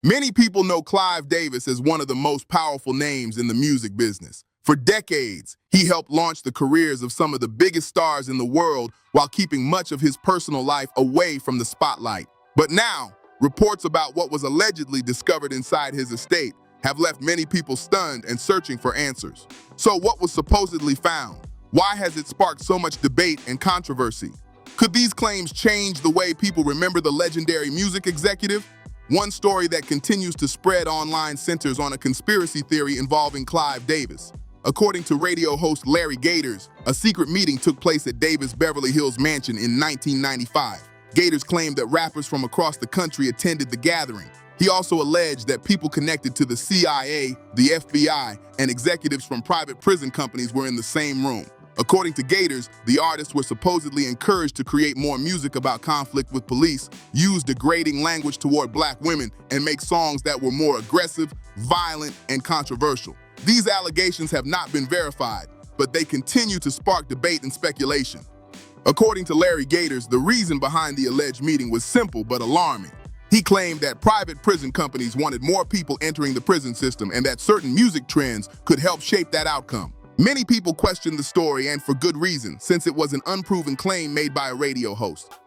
Many people know Clive Davis as one of the most powerful names in the music business. For decades, he helped launch the careers of some of the biggest stars in the world while keeping much of his personal life away from the spotlight. But now, reports about what was allegedly discovered inside his estate have left many people stunned and searching for answers. So what was supposedly found? Why has it sparked so much debate and controversy? Could these claims change the way people remember the legendary music executive? One story that continues to spread online centers on a conspiracy theory involving Clive Davis. According to radio host Larry Gators, a secret meeting took place at Davis' Beverly Hills mansion in 1995. Gators claimed that rappers from across the country attended the gathering. He also alleged that people connected to the CIA, the FBI, and executives from private prison companies were in the same room. According to Gators, the artists were supposedly encouraged to create more music about conflict with police, use degrading language toward black women, and make songs that were more aggressive, violent, and controversial. These allegations have not been verified, but they continue to spark debate and speculation. According to Larry Gators, the reason behind the alleged meeting was simple but alarming. He claimed that private prison companies wanted more people entering the prison system and that certain music trends could help shape that outcome. Many people questioned the story, and for good reason, since it was an unproven claim made by a radio host.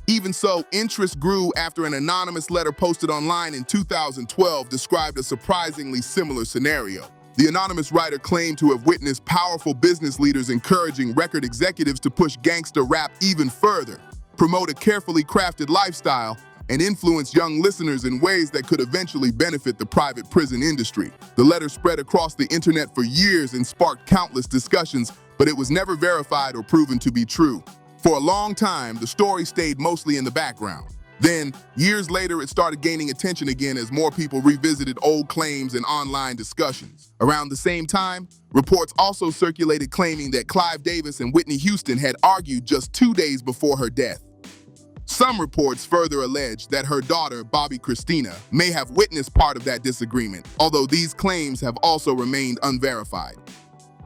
Even so, interest grew after an anonymous letter posted online in 2012 described a surprisingly similar scenario. The anonymous writer claimed to have witnessed powerful business leaders encouraging record executives to push gangster rap even further, promote a carefully crafted lifestyle, and influence young listeners in ways that could eventually benefit the private prison industry. The letter spread across the internet for years and sparked countless discussions, but it was never verified or proven to be true. For a long time, the story stayed mostly in the background. Then, years later, it started gaining attention again as more people revisited old claims and online discussions. Around the same time, reports also circulated claiming that Clive Davis and Whitney Houston had argued just 2 days before her death. Some reports further allege that her daughter, Bobbi Kristina, may have witnessed part of that disagreement, although these claims have also remained unverified.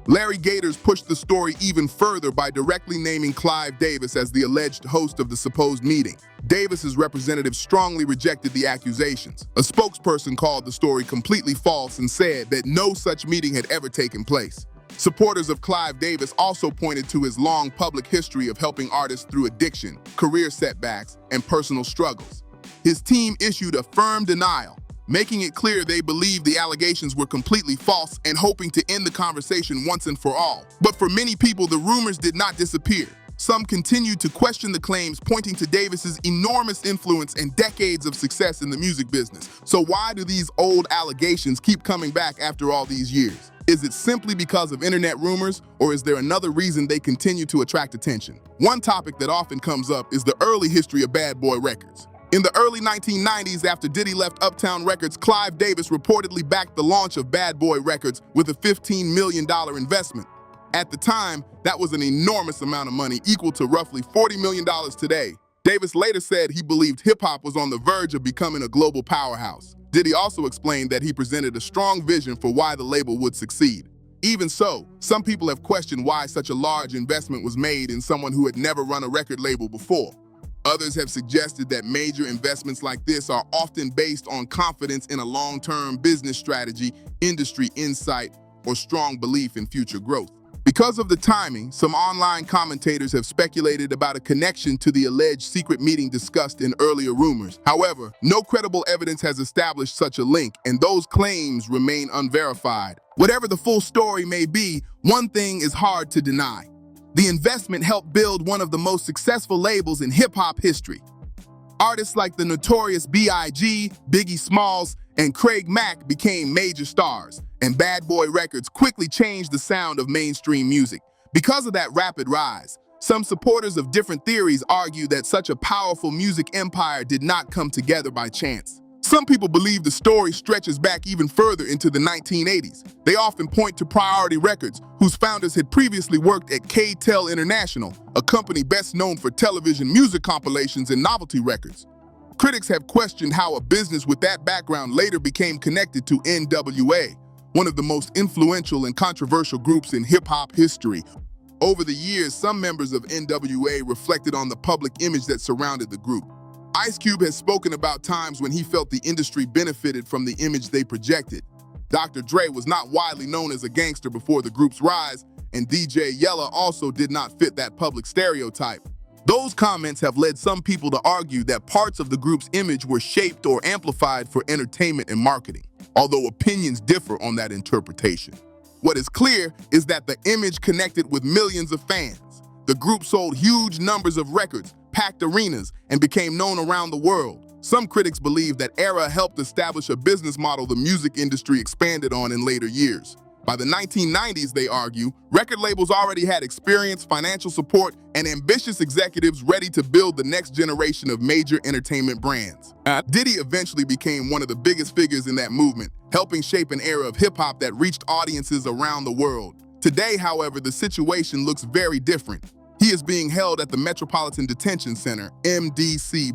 Larry Gators pushed the story even further by directly naming Clive Davis as the alleged host of the supposed meeting. Davis's representative strongly rejected the accusations. A spokesperson called the story completely false and said that no such meeting had ever taken place. Supporters of Clive Davis also pointed to his long public history of helping artists through addiction, career setbacks, and personal struggles. His team issued a firm denial, making it clear they believed the allegations were completely false and hoping to end the conversation once and for all. But for many people, the rumors did not disappear. Some continued to question the claims, pointing to Davis's enormous influence and decades of success in the music business. So why do these old allegations keep coming back after all these years? Is it simply because of internet rumors, or is there another reason they continue to attract attention? One topic that often comes up is the early history of Bad Boy Records. In the early 1990s, after Diddy left Uptown Records, Clive Davis reportedly backed the launch of Bad Boy Records with a $15 million investment. At the time, that was an enormous amount of money, equal to roughly $40 million today. Davis later said he believed hip-hop was on the verge of becoming a global powerhouse. Diddy also explained that he presented a strong vision for why the label would succeed. Even so, some people have questioned why such a large investment was made in someone who had never run a record label before. Others have suggested that major investments like this are often based on confidence in a long-term business strategy, industry insight, or strong belief in future growth. Because of the timing, some online commentators have speculated about a connection to the alleged secret meeting discussed in earlier rumors. However, no credible evidence has established such a link, and those claims remain unverified. Whatever the full story may be, one thing is hard to deny. The investment helped build one of the most successful labels in hip-hop history. Artists like the notorious B.I.G., Biggie Smalls, and Craig Mack became major stars, and Bad Boy Records quickly changed the sound of mainstream music. Because of that rapid rise, some supporters of different theories argue that such a powerful music empire did not come together by chance. Some people believe the story stretches back even further into the 1980s. They often point to Priority Records, whose founders had previously worked at K-Tel International, a company best known for television music compilations and novelty records. Critics have questioned how a business with that background later became connected to NWA, one of the most influential and controversial groups in hip-hop history. Over the years, some members of NWA reflected on the public image that surrounded the group. Ice Cube has spoken about times when he felt the industry benefited from the image they projected. Dr. Dre was not widely known as a gangster before the group's rise, and DJ Yella also did not fit that public stereotype. Those comments have led some people to argue that parts of the group's image were shaped or amplified for entertainment and marketing, although opinions differ on that interpretation. What is clear is that the image connected with millions of fans. The group sold huge numbers of records, packed arenas, and became known around the world. Some critics believe that era helped establish a business model the music industry expanded on in later years. By the 1990s, they argue, record labels already had experience, financial support, and ambitious executives ready to build the next generation of major entertainment brands. Diddy eventually became one of the biggest figures in that movement, helping shape an era of hip-hop that reached audiences around the world. Today, however, the situation looks very different. He is being held at the Metropolitan Detention Center, MDC,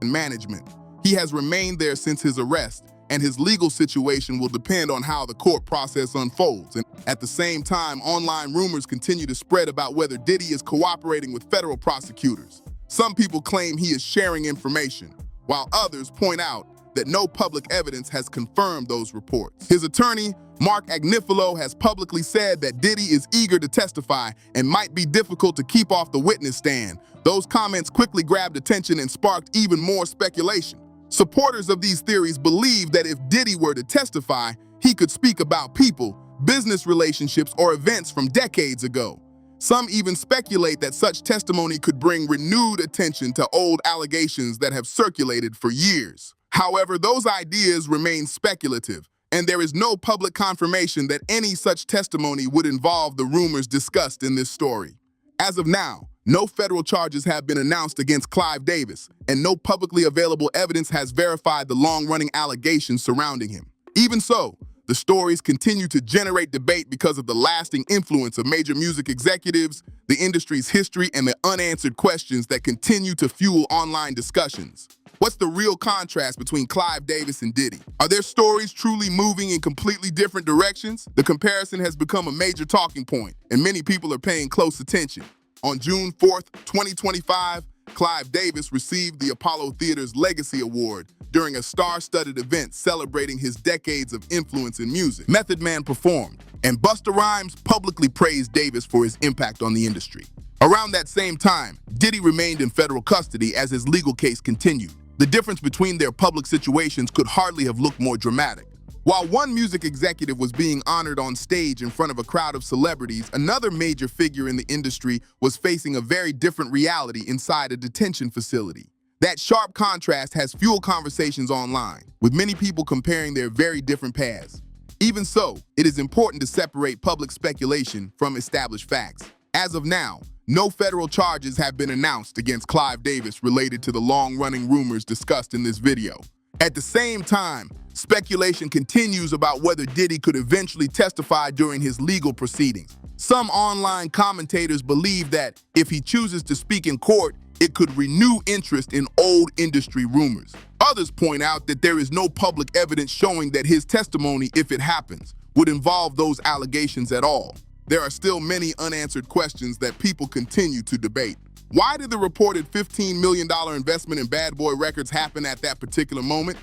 management. He has remained there since his arrest, and his legal situation will depend on how the court process unfolds. And at the same time, online rumors continue to spread about whether Diddy is cooperating with federal prosecutors. Some people claim he is sharing information, while others point out that no public evidence has confirmed those reports. His attorney, Mark Agnifilo, has publicly said that Diddy is eager to testify and might be difficult to keep off the witness stand. Those comments quickly grabbed attention and sparked even more speculation. Supporters of these theories believe that if Diddy were to testify, he could speak about people, business relationships, or events from decades ago. Some even speculate that such testimony could bring renewed attention to old allegations that have circulated for years. However, those ideas remain speculative, and there is no public confirmation that any such testimony would involve the rumors discussed in this story. As of now, no federal charges have been announced against Clive Davis, and no publicly available evidence has verified the long-running allegations surrounding him. Even so, the stories continue to generate debate because of the lasting influence of major music executives, the industry's history, and the unanswered questions that continue to fuel online discussions. What's the real contrast between Clive Davis and Diddy? Are their stories truly moving in completely different directions? The comparison has become a major talking point, and many people are paying close attention. On June 4th, 2025, Clive Davis received the Apollo Theater's Legacy Award during a star-studded event celebrating his decades of influence in music. Method Man performed, and Busta Rhymes publicly praised Davis for his impact on the industry. Around that same time, Diddy remained in federal custody as his legal case continued. The difference between their public situations could hardly have looked more dramatic. While one music executive was being honored on stage in front of a crowd of celebrities, another major figure in the industry was facing a very different reality inside a detention facility. That sharp contrast has fueled conversations online, with many people comparing their very different paths. Even so, it is important to separate public speculation from established facts. As of now, no federal charges have been announced against Clive Davis related to the long-running rumors discussed in this video. At the same time, speculation continues about whether Diddy could eventually testify during his legal proceedings. Some online commentators believe that if he chooses to speak in court, it could renew interest in old industry rumors. Others point out that there is no public evidence showing that his testimony, if it happens, would involve those allegations at all. There are still many unanswered questions that people continue to debate. Why did the reported $15 million investment in Bad Boy Records happen at that particular moment?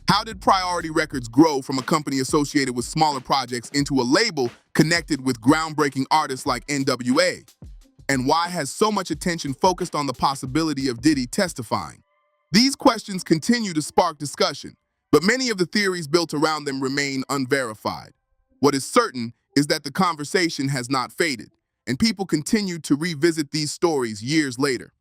How did Priority Records grow from a company associated with smaller projects into a label connected with groundbreaking artists like NWA? And why has so much attention focused on the possibility of Diddy testifying? These questions continue to spark discussion, but many of the theories built around them remain unverified. What is certain is that the conversation has not faded, and people continue to revisit these stories years later.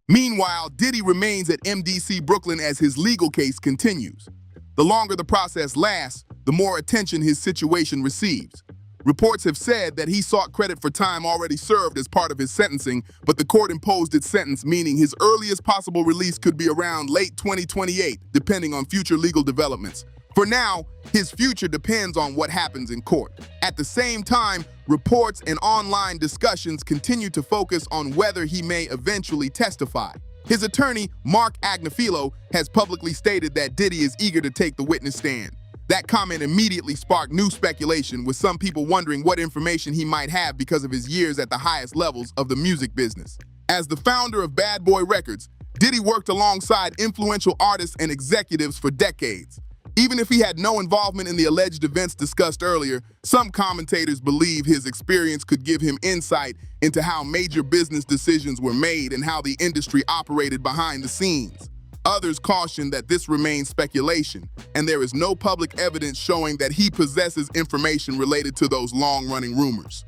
Meanwhile, Diddy remains at MDC Brooklyn as his legal case continues. The longer the process lasts, the more attention his situation receives. Reports have said that he sought credit for time already served as part of his sentencing, but the court imposed its sentence, meaning his earliest possible release could be around late 2028, depending on future legal developments. For now, his future depends on what happens in court. At the same time, reports and online discussions continue to focus on whether he may eventually testify. His attorney, Mark Agnifilo, has publicly stated that Diddy is eager to take the witness stand. That comment immediately sparked new speculation, with some people wondering what information he might have because of his years at the highest levels of the music business. As the founder of Bad Boy Records, Diddy worked alongside influential artists and executives for decades. Even if he had no involvement in the alleged events discussed earlier, some commentators believe his experience could give him insight into how major business decisions were made and how the industry operated behind the scenes. Others caution that this remains speculation, and there is no public evidence showing that he possesses information related to those long-running rumors.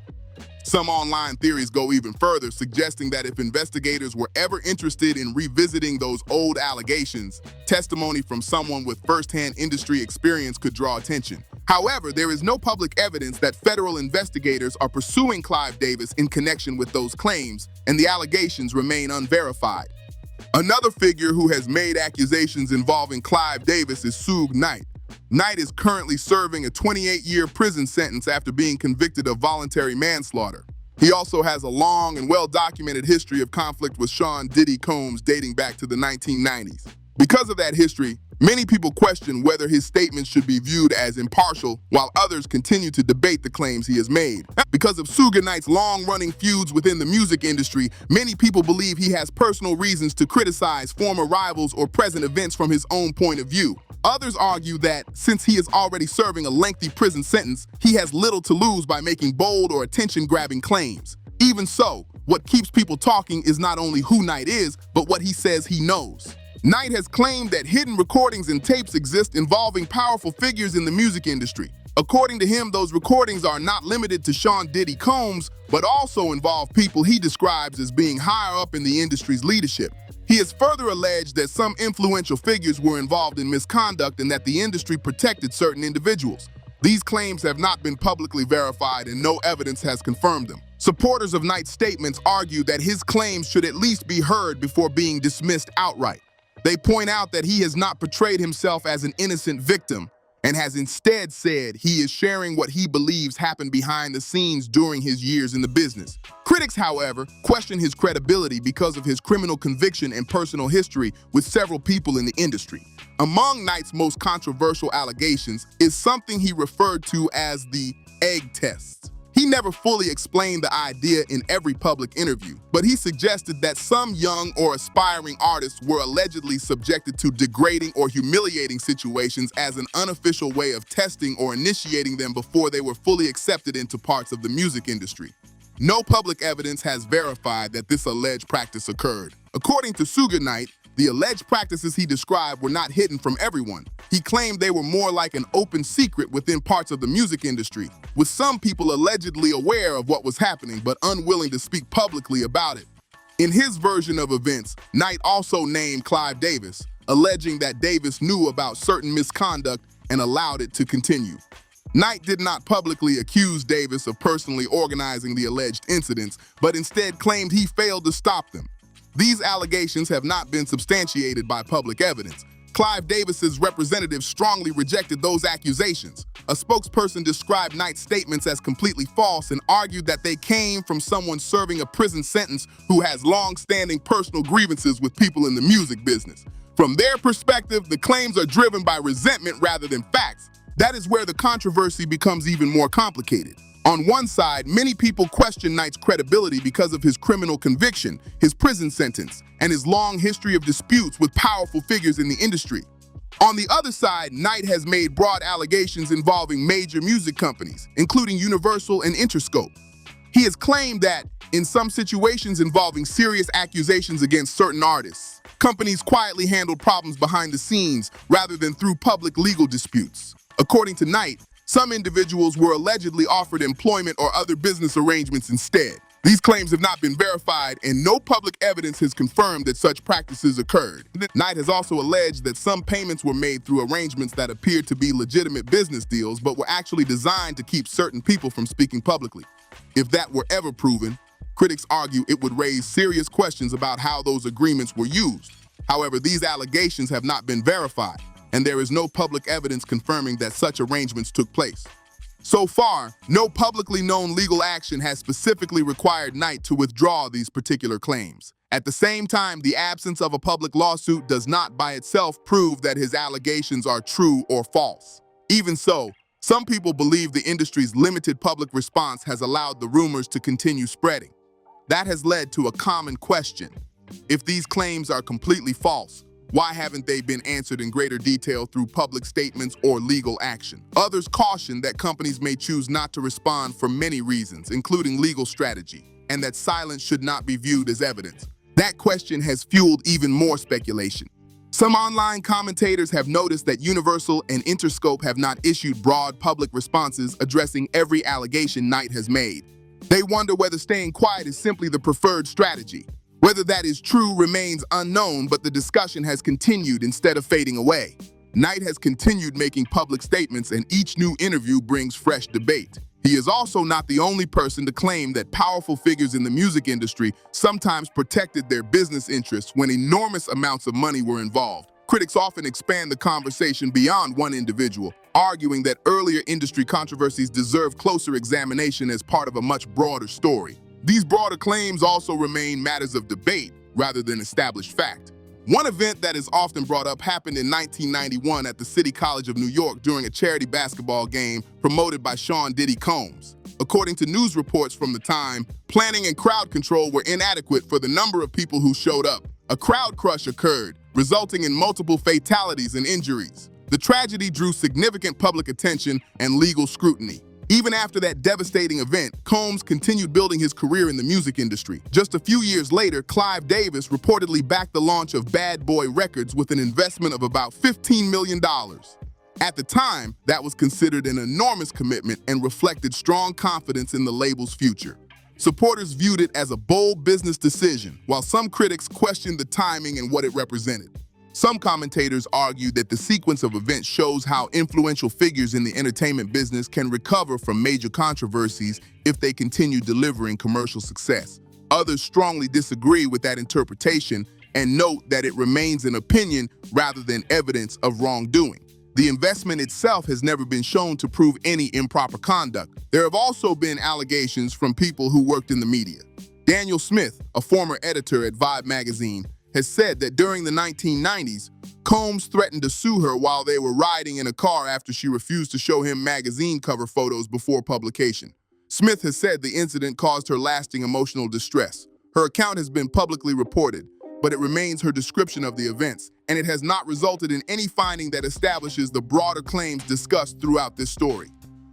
Some online theories go even further, suggesting that if investigators were ever interested in revisiting those old allegations, testimony from someone with first-hand industry experience could draw attention. However, there is no public evidence that federal investigators are pursuing Clive Davis in connection with those claims, and the allegations remain unverified. Another figure who has made accusations involving Clive Davis is Suge Knight. Knight is currently serving a 28-year prison sentence after being convicted of voluntary manslaughter. He also has a long and well-documented history of conflict with Sean Diddy Combs dating back to the 1990s. Because of that history, many people question whether his statements should be viewed as impartial, while others continue to debate the claims he has made. Because of Suge Knight's long-running feuds within the music industry, many people believe he has personal reasons to criticize former rivals or present events from his own point of view. Others argue that, since he is already serving a lengthy prison sentence, he has little to lose by making bold or attention-grabbing claims. Even so, what keeps people talking is not only who Knight is, but what he says he knows. Knight has claimed that hidden recordings and tapes exist involving powerful figures in the music industry. According to him, those recordings are not limited to Sean Diddy Combs, but also involve people he describes as being higher up in the industry's leadership. He has further alleged that some influential figures were involved in misconduct and that the industry protected certain individuals. These claims have not been publicly verified and no evidence has confirmed them. Supporters of Knight's statements argue that his claims should at least be heard before being dismissed outright. They point out that he has not portrayed himself as an innocent victim and has instead said he is sharing what he believes happened behind the scenes during his years in the business. Critics, however, question his credibility because of his criminal conviction and personal history with several people in the industry. Among Knight's most controversial allegations is something he referred to as the egg test. He never fully explained the idea in every public interview, but he suggested that some young or aspiring artists were allegedly subjected to degrading or humiliating situations as an unofficial way of testing or initiating them before they were fully accepted into parts of the music industry. No public evidence has verified that this alleged practice occurred. According to Suge Knight, the alleged practices he described were not hidden from everyone. He claimed they were more like an open secret within parts of the music industry, with some people allegedly aware of what was happening but unwilling to speak publicly about it. In his version of events, Knight also named Clive Davis, alleging that Davis knew about certain misconduct and allowed it to continue. Knight did not publicly accuse Davis of personally organizing the alleged incidents, but instead claimed he failed to stop them. These allegations have not been substantiated by public evidence. Clive Davis's representatives strongly rejected those accusations. A spokesperson described Knight's statements as completely false and argued that they came from someone serving a prison sentence who has long-standing personal grievances with people in the music business. From their perspective, the claims are driven by resentment rather than facts. That is where the controversy becomes even more complicated. On one side, many people question Knight's credibility because of his criminal conviction, his prison sentence, and his long history of disputes with powerful figures in the industry. On the other side, Knight has made broad allegations involving major music companies, including Universal and Interscope. He has claimed that, in some situations involving serious accusations against certain artists, companies quietly handled problems behind the scenes rather than through public legal disputes. According to Knight, some individuals were allegedly offered employment or other business arrangements instead. These claims have not been verified, and no public evidence has confirmed that such practices occurred. Knight has also alleged that some payments were made through arrangements that appeared to be legitimate business deals, but were actually designed to keep certain people from speaking publicly. If that were ever proven, critics argue it would raise serious questions about how those agreements were used. However, these allegations have not been verified, and there is no public evidence confirming that such arrangements took place. So far, no publicly known legal action has specifically required Knight to withdraw these particular claims. At the same time, the absence of a public lawsuit does not by itself prove that his allegations are true or false. Even so, some people believe the industry's limited public response has allowed the rumors to continue spreading. That has led to a common question. If these claims are completely false, why haven't they been answered in greater detail through public statements or legal action? Others caution that companies may choose not to respond for many reasons, including legal strategy, and that silence should not be viewed as evidence. That question has fueled even more speculation. Some online commentators have noticed that Universal and Interscope have not issued broad public responses addressing every allegation Knight has made. They wonder whether staying quiet is simply the preferred strategy. Whether that is true remains unknown, but the discussion has continued instead of fading away. Knight has continued making public statements, and each new interview brings fresh debate. He is also not the only person to claim that powerful figures in the music industry sometimes protected their business interests when enormous amounts of money were involved. Critics often expand the conversation beyond one individual, arguing that earlier industry controversies deserve closer examination as part of a much broader story. These broader claims also remain matters of debate rather than established fact. One event that is often brought up happened in 1991 at the City College of New York during a charity basketball game promoted by Sean Diddy Combs. According to news reports from the time, planning and crowd control were inadequate for the number of people who showed up. A crowd crush occurred, resulting in multiple fatalities and injuries. The tragedy drew significant public attention and legal scrutiny. Even after that devastating event, Combs continued building his career in the music industry. Just a few years later, Clive Davis reportedly backed the launch of Bad Boy Records with an investment of about $15 million. At the time, that was considered an enormous commitment and reflected strong confidence in the label's future. Supporters viewed it as a bold business decision, while some critics questioned the timing and what it represented. Some commentators argue that the sequence of events shows how influential figures in the entertainment business can recover from major controversies if they continue delivering commercial success. Others strongly disagree with that interpretation and note that it remains an opinion rather than evidence of wrongdoing. The investment itself has never been shown to prove any improper conduct. There have also been allegations from people who worked in the media. Daniel Smith, a former editor at Vibe magazine, has said that during the 1990s, Combs threatened to sue her while they were riding in a car after she refused to show him magazine cover photos before publication. Smith has said the incident caused her lasting emotional distress. Her account has been publicly reported, but it remains her description of the events, and it has not resulted in any finding that establishes the broader claims discussed throughout this story.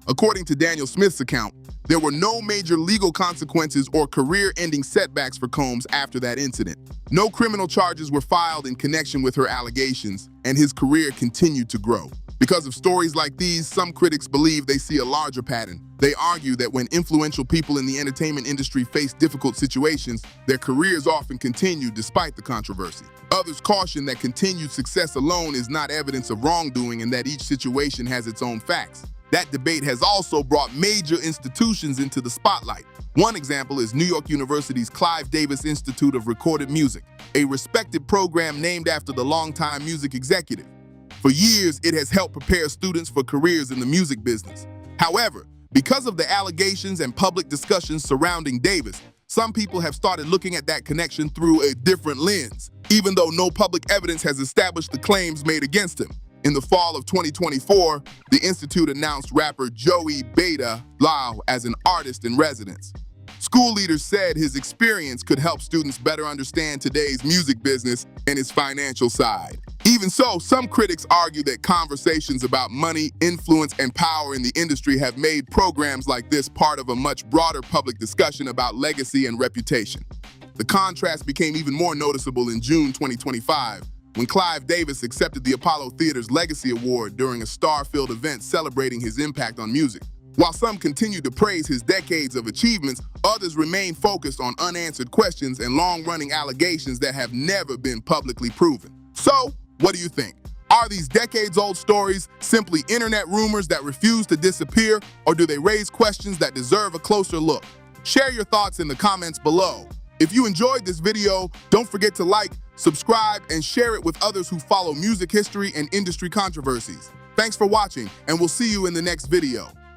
According to Daniel Smith's account, there were no major legal consequences or career-ending setbacks for Combs after that incident. No criminal charges were filed in connection with her allegations, and his career continued to grow. Because of stories like these, some critics believe they see a larger pattern. They argue that when influential people in the entertainment industry face difficult situations, their careers often continue despite the controversy. Others caution that continued success alone is not evidence of wrongdoing and that each situation has its own facts. That debate has also brought major institutions into the spotlight. One example is New York University's Clive Davis Institute of Recorded Music, a respected program named after the longtime music executive. For years, it has helped prepare students for careers in the music business. However, because of the allegations and public discussions surrounding Davis, some people have started looking at that connection through a different lens, even though no public evidence has established the claims made against him. In the fall of 2024, the Institute announced rapper Joey Beta Lau as an artist in residence. School leaders said his experience could help students better understand today's music business and its financial side. Even so, some critics argue that conversations about money, influence, and power in the industry have made programs like this part of a much broader public discussion about legacy and reputation. The contrast became even more noticeable in June 2025, when Clive Davis accepted the Apollo Theater's Legacy Award during a star-filled event celebrating his impact on music. While some continue to praise his decades of achievements, others remain focused on unanswered questions and long-running allegations that have never been publicly proven. So, what do you think? Are these decades-old stories simply internet rumors that refuse to disappear, or do they raise questions that deserve a closer look? Share your thoughts in the comments below. If you enjoyed this video, don't forget to like, subscribe, and share it with others who follow music history and industry controversies. Thanks for watching, and we'll see you in the next video.